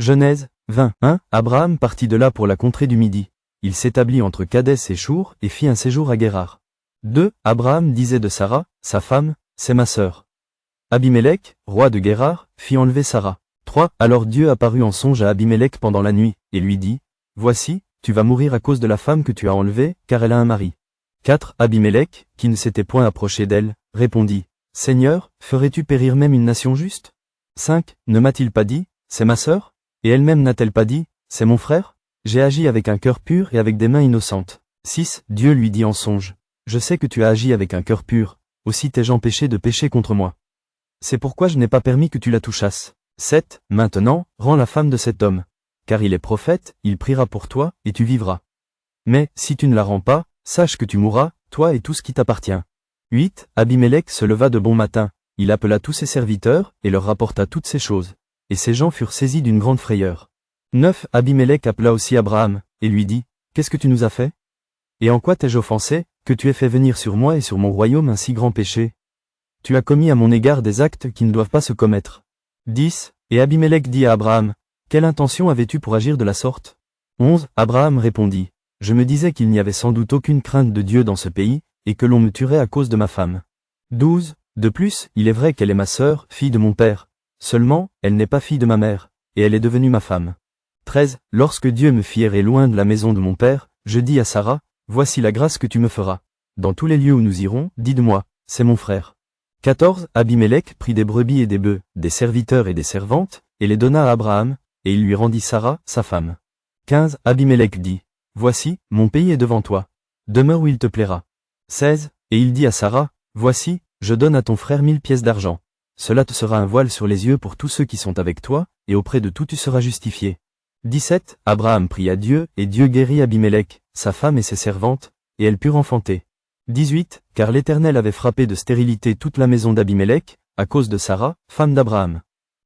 Genèse 21. Abraham partit de là pour la contrée du Midi. Il s'établit entre Kadès et Chour et fit un séjour à Guérar. 2. Abraham disait de Sarah, sa femme, c'est ma sœur. Abimélec, roi de Guérar, fit enlever Sarah. 3. Alors Dieu apparut en songe à Abimélec pendant la nuit, et lui dit, voici, tu vas mourir à cause de la femme que tu as enlevée, car elle a un mari. 4. Abimélec, qui ne s'était point approché d'elle, répondit, Seigneur, ferais-tu périr même une nation juste? 5. Ne m'a-t-il pas dit, c'est ma sœur? Et elle-même n'a-t-elle pas dit, c'est mon frère? J'ai agi avec un cœur pur et avec des mains innocentes. 6. Dieu lui dit en songe, je sais que tu as agi avec un cœur pur, aussi t'ai-je empêché de pécher contre moi. C'est pourquoi je n'ai pas permis que tu la touchasses. 7. Maintenant, rends la femme de cet homme. Car il est prophète, il priera pour toi, et tu vivras. Mais, si tu ne la rends pas, sache que tu mourras, toi et tout ce qui t'appartient. 8. Abimélec se leva de bon matin, il appela tous ses serviteurs, et leur rapporta toutes ces choses. Et ces gens furent saisis d'une grande frayeur. 9. Abimélec appela aussi Abraham, et lui dit, qu'est-ce que tu nous as fait? Et en quoi t'ai-je offensé, que tu aies fait venir sur moi et sur mon royaume un si grand péché? Tu as commis à mon égard des actes qui ne doivent pas se commettre. 10. Et Abimélec dit à Abraham, quelle intention avais-tu pour agir de la sorte? 11. Abraham répondit, je me disais qu'il n'y avait sans doute aucune crainte de Dieu dans ce pays, et que l'on me tuerait à cause de ma femme. 12. De plus, il est vrai qu'elle est ma sœur, fille de mon père. Seulement, elle n'est pas fille de ma mère, et elle est devenue ma femme. 13. Lorsque Dieu me fit errer loin de la maison de mon père, je dis à Sarah, voici la grâce que tu me feras. Dans tous les lieux où nous irons, dites-moi, c'est mon frère. 14. Abimélec prit des brebis et des bœufs, des serviteurs et des servantes, et les donna à Abraham, et il lui rendit Sarah, sa femme. 15. Abimélec dit, voici, mon pays est devant toi. Demeure où il te plaira. 16. Et il dit à Sarah, voici, je donne à ton frère 1000 pièces d'argent. Cela te sera un voile sur les yeux pour tous ceux qui sont avec toi, et auprès de tout tu seras justifié. 17. Abraham pria Dieu, et Dieu guérit Abimélec, sa femme et ses servantes, et elles purent enfanter. 18. Car l'Éternel avait frappé de stérilité toute la maison d'Abimélec, à cause de Sarah, femme d'Abraham.